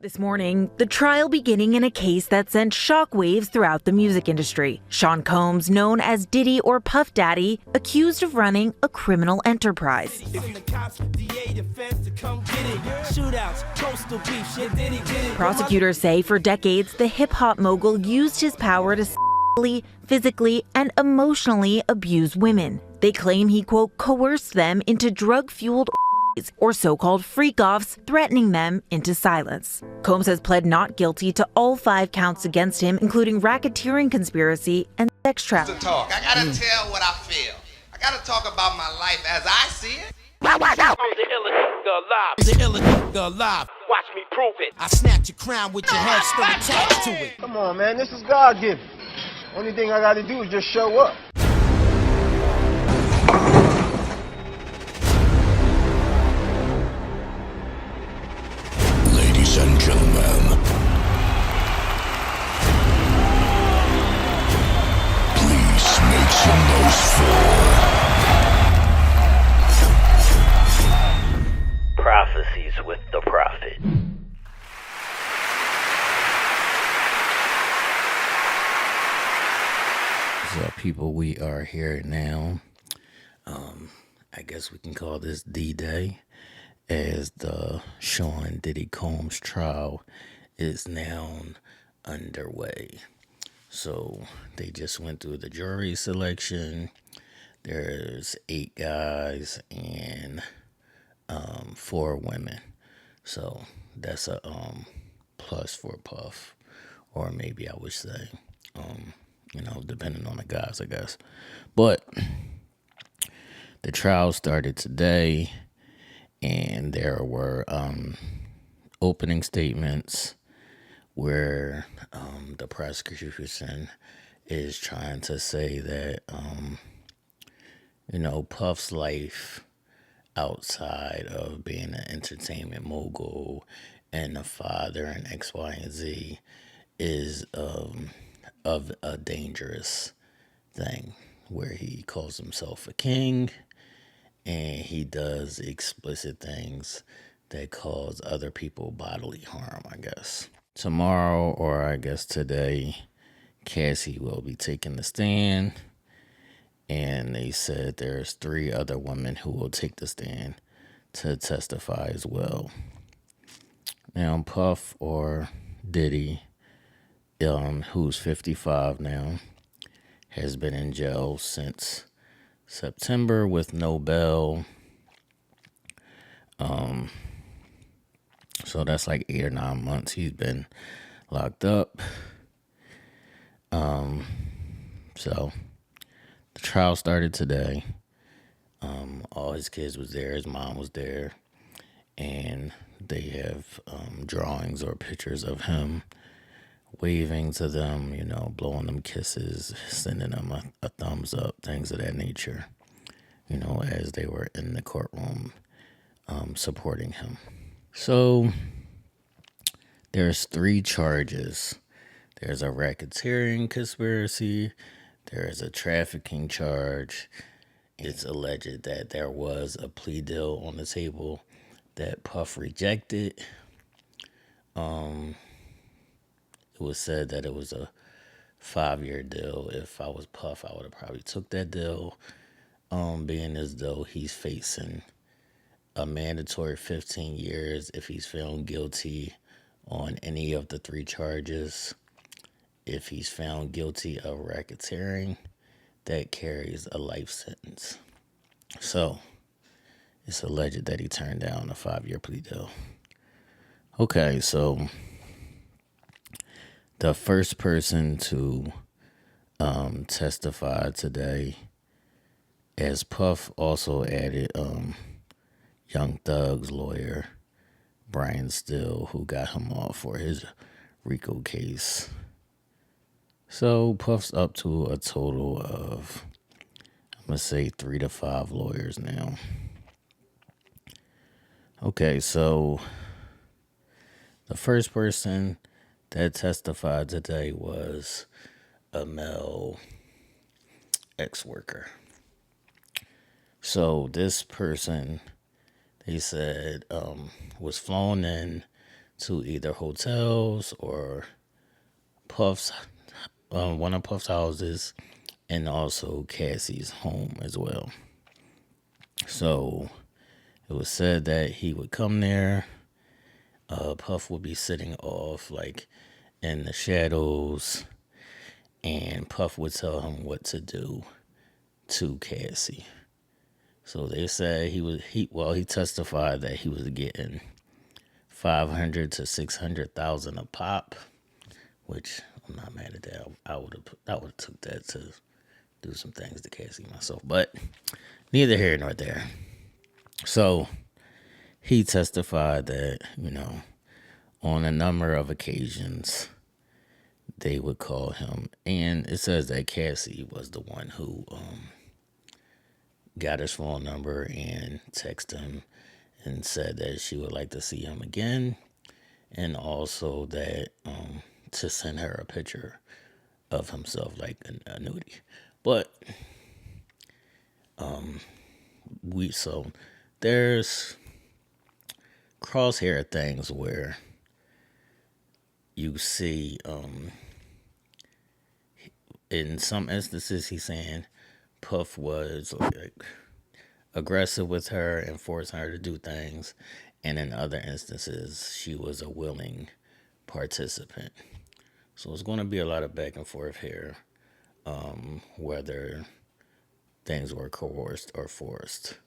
This morning, the trial beginning in a case that sent shockwaves throughout the music industry. Sean Combs, known as Diddy or Puff Daddy, accused of running a criminal enterprise. Prosecutors say for decades, the hip-hop mogul used his power to sexually, physically, and emotionally abuse women. They claim he, quote, coerced them into drug-fueled or so-called freak-offs, threatening them into silence. Combs has pled not guilty to all 5 counts against him, including racketeering conspiracy and sex trafficking. I gotta tell what I feel. I gotta talk about my life as I see it. I'm the illest alive. Watch me prove it. I snatch your crown with your head still attached to it. Come on, man. This is God-given. Only thing I gotta do is just show up. Ladies and gentlemen, please make some noise for Prophecies with the Prophet. What's up, people? We are here now. I guess we can call this D-Day, as the Sean Diddy Combs trial is now underway. So they just went through the jury selection. There's 8 guys and 4 women. So that's a plus for Puff, or maybe I would say, depending on the guys, I guess. But the trial started today, and there were opening statements where the prosecution is trying to say that, Puff's life outside of being an entertainment mogul and a father and X, Y, and Z is of a dangerous thing, where he calls himself a king and he does explicit things that cause other people bodily harm, I guess. Tomorrow, or I guess today, Cassie will be taking the stand, and they said there's 3 other women who will take the stand to testify as well. Now, Puff, or Diddy, who's 55 now, has been in jail since September with no bail. So that's like 8 or 9 months he's been locked up. So the trial started today. All his kids was there, his mom was there, and they have drawings or pictures of him waving to them, blowing them kisses, sending them a thumbs up, things of that nature, as they were in the courtroom supporting him. So there's 3 charges. There's a racketeering conspiracy. There is a trafficking charge. It's alleged that there was a plea deal on the table that Puff rejected. It was said that it was a 5-year deal. If I was Puff, I would have probably took that deal, being as though he's facing a mandatory 15 years if he's found guilty on any of the 3 charges. If he's found guilty of racketeering, that carries a life sentence. So it's alleged that he turned down a 5-year plea deal. Okay, so the first person to testify today, as Puff also added Young Thug's lawyer, Brian Still, who got him off for his RICO case. So Puff's up to a total of, I'm going to say 3 to 5 lawyers now. Okay, so the first person that testified today was a male ex-worker. So this person, they said, was flown in to either hotels or Puff's, one of Puff's houses, and also Cassie's home as well. So it was said that he would come there. Puff would be sitting off like in the shadows, and Puff would tell him what to do to Cassie. So they said he testified that he was getting 500 to 600,000 a pop, which I'm not mad at that. I would have took that to do some things to Cassie myself, but neither here nor there. So he testified that, on a number of occasions, they would call him. And it says that Cassie was the one who got his phone number and texted him and said that she would like to see him again. And also that to send her a picture of himself, like a nudie. But so there's crosshair things where you see in some instances he's saying Puff was like aggressive with her and forcing her to do things, and in other instances she was a willing participant. So it's going to be a lot of back and forth here, whether things were coerced or forced,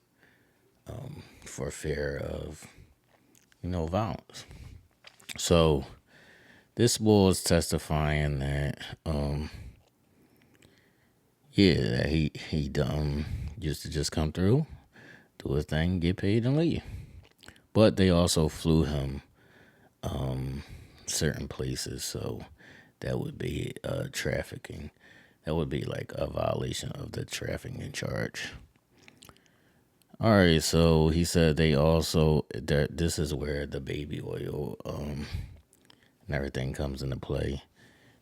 for fear of violence. So this bull is testifying that that he used to just come through, do his thing, get paid, and leave. But they also flew him certain places, so that would be trafficking. That would be like a violation of the trafficking charge. All right, so he said they also, this is where the baby oil and everything comes into play.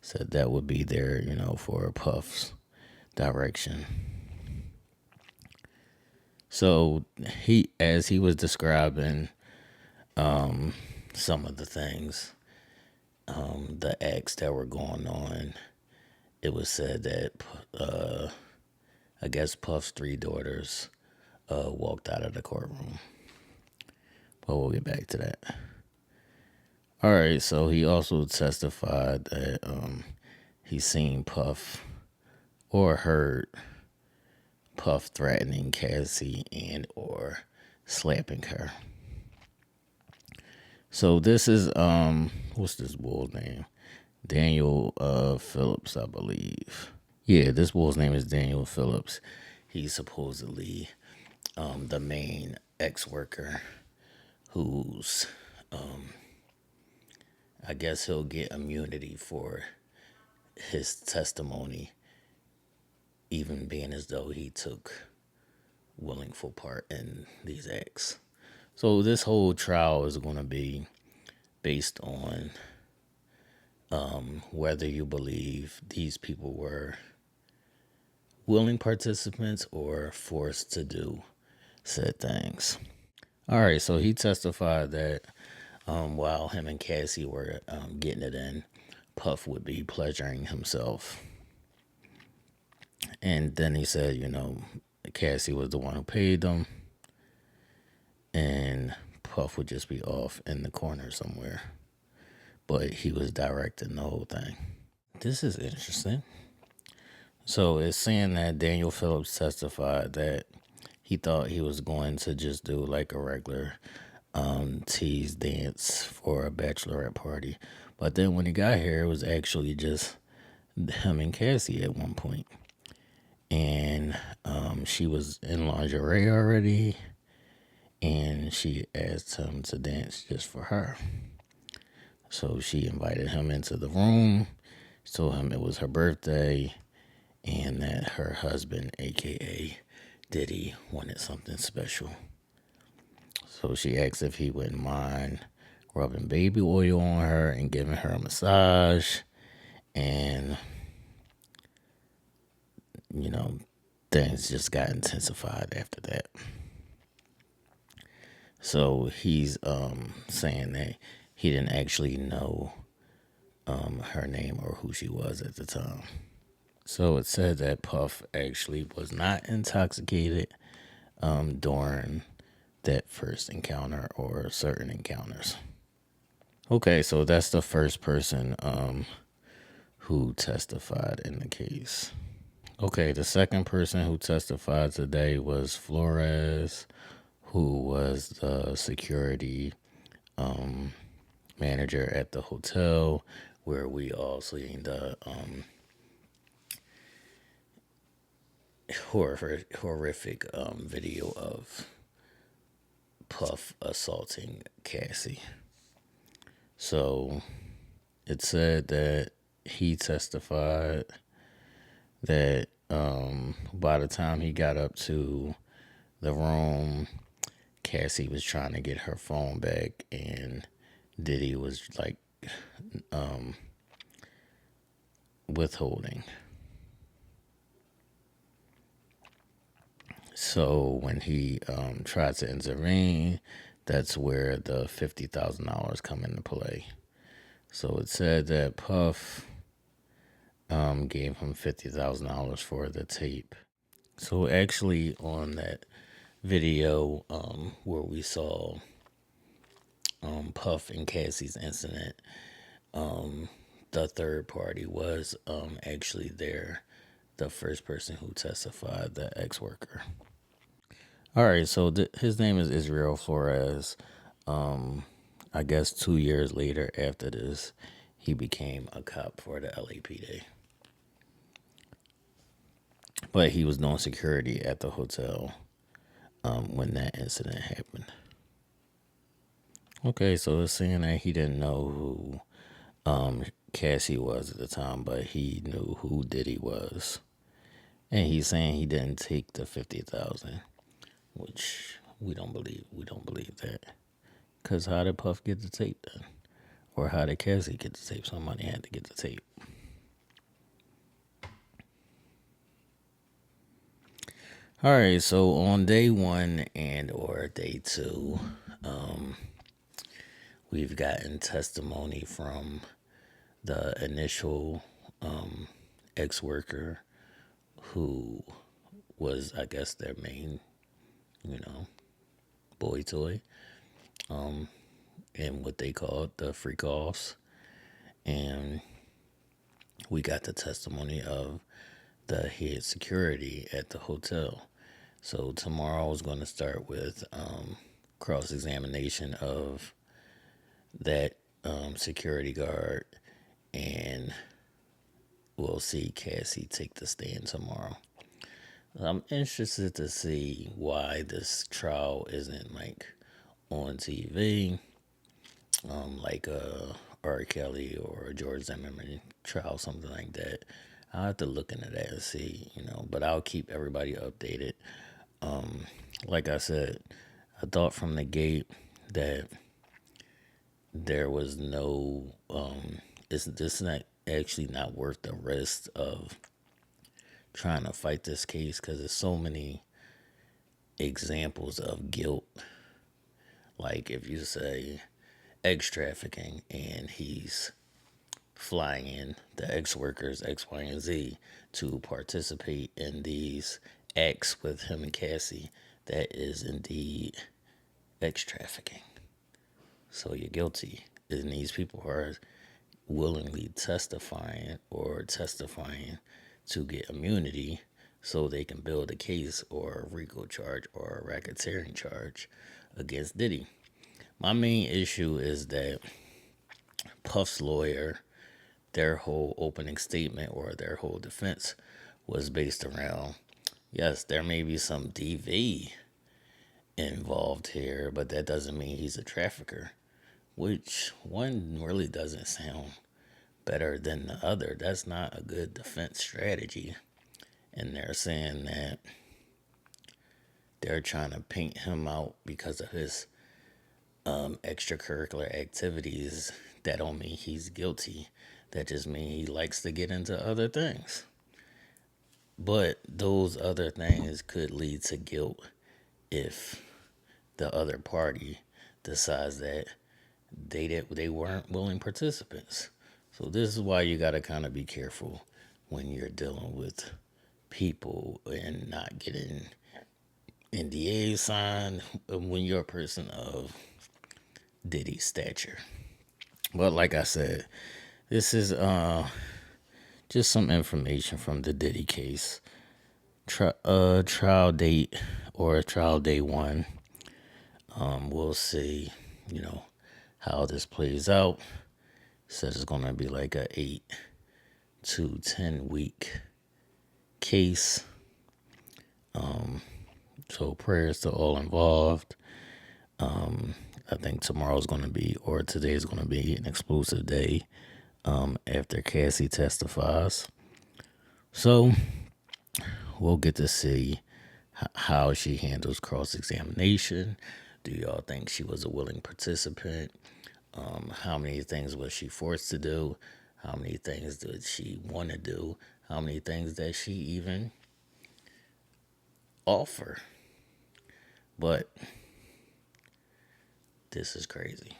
Said that would be there, for Puff's direction. So as he was describing some of the things, the acts that were going on, it was said that I guess Puff's 3 daughters walked out of the courtroom. But we'll get back to that. All right, so he also testified that he's seen Puff or heard Puff threatening Cassie and or slapping her. So this is what's this bull's name? Daniel Phillips, I believe. Yeah, this bull's name is Daniel Phillips. He's supposedly the main ex-worker who's I guess he'll get immunity for his testimony, even being as though he took willful part in these acts. So this whole trial is going to be based on whether you believe these people were willing participants or forced to do said things. All right, so he testified that while him and Cassie were getting it in, Puff would be pleasuring himself. And then he said, Cassie was the one who paid them, and Puff would just be off in the corner somewhere. But he was directing the whole thing. This is interesting. So it's saying that Daniel Phillips testified that he thought he was going to just do like a regular tease dance for a bachelorette party. But then when he got here, it was actually just him and Cassie at one point. And she was in lingerie already, and she asked him to dance just for her. So she invited him into the room, told him it was her birthday, and that her husband, a.k.a. Diddy, wanted something special. So she asked if he wouldn't mind rubbing baby oil on her and giving her a massage. And, things just got intensified after that. So he's saying that he didn't actually know her name or who she was at the time. So it said that Puff actually was not intoxicated during that first encounter or certain encounters. Okay, so that's the first person who testified in the case. Okay, the second person who testified today was Flores, who was the security manager at the hotel where we all seen the horrific video of Puff assaulting Cassie. So it said that he testified that by the time he got up to the room, Cassie was trying to get her phone back, and Diddy was like withholding. So when he tried to intervene, that's where the $50,000 come into play. So it said that Puff gave him $50,000 for the tape. So actually on that video where we saw Puff and Cassie's incident, the third party was actually there, the first person who testified, the ex-worker. All right, so his name is Israel Flores. I guess 2 years later after this, he became a cop for the LAPD. But he was doing security at the hotel when that incident happened. Okay, so it's saying that he didn't know who Cassie was at the time, but he knew who Diddy was. And he's saying he didn't take the $50,000, which we don't believe. We don't believe that. Because how did Puff get the tape then? Or how did Cassie get the tape? Somebody had to get the tape. All right, so on day 1 and or day 2, we've gotten testimony from the initial ex-worker who was, I guess, their main, boy toy, and what they called the freak-offs. And we got the testimony of the head security at the hotel. So tomorrow is going to start with cross-examination of that security guard, and we'll see Cassie take the stand tomorrow. I'm interested to see why this trial isn't like on TV, like a R. Kelly or a George Zimmerman trial, something like that. I'll have to look into that and see, but I'll keep everybody updated. Like I said, I thought from the gate that there was no, it's not actually not worth the risk of trying to fight this case, because there's so many examples of guilt. Like if you say ex trafficking and he's flying in the ex-workers X, Y, and Z to participate in these acts with him and Cassie, that is indeed ex trafficking. So you're guilty. And these people are willingly testifying to get immunity so they can build a case or a RICO charge or a racketeering charge against Diddy. My main issue is that Puff's lawyer, their whole opening statement or their whole defense was based around, yes, there may be some DV involved here, but that doesn't mean he's a trafficker, which one really doesn't sound better than the other. That's not a good defense strategy. And they're saying that they're trying to paint him out because of his extracurricular activities. That don't mean he's guilty. That just means he likes to get into other things. But those other things could lead to guilt if the other party decides that they weren't willing participants. So this is why you got to kind of be careful when you're dealing with people and not getting NDAs signed when you're a person of Diddy's stature. But like I said, this is just some information from the Diddy case. Trial date or trial day one. We'll see, how this plays out. Says it's gonna be like a 8 to 10 week case. So prayers to all involved. I think tomorrow's gonna be, or today's gonna be, an explosive day. After Cassie testifies, so we'll get to see how she handles cross-examination. Do y'all think she was a willing participant? How many things was she forced to do? How many things did she want to do? How many things did she even offer? But this is crazy.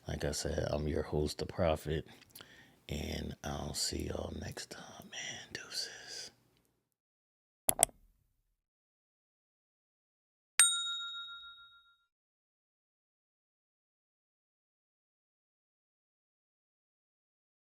Like I said, I'm your host, The Prophet, and I'll see y'all next time, man. Deuces.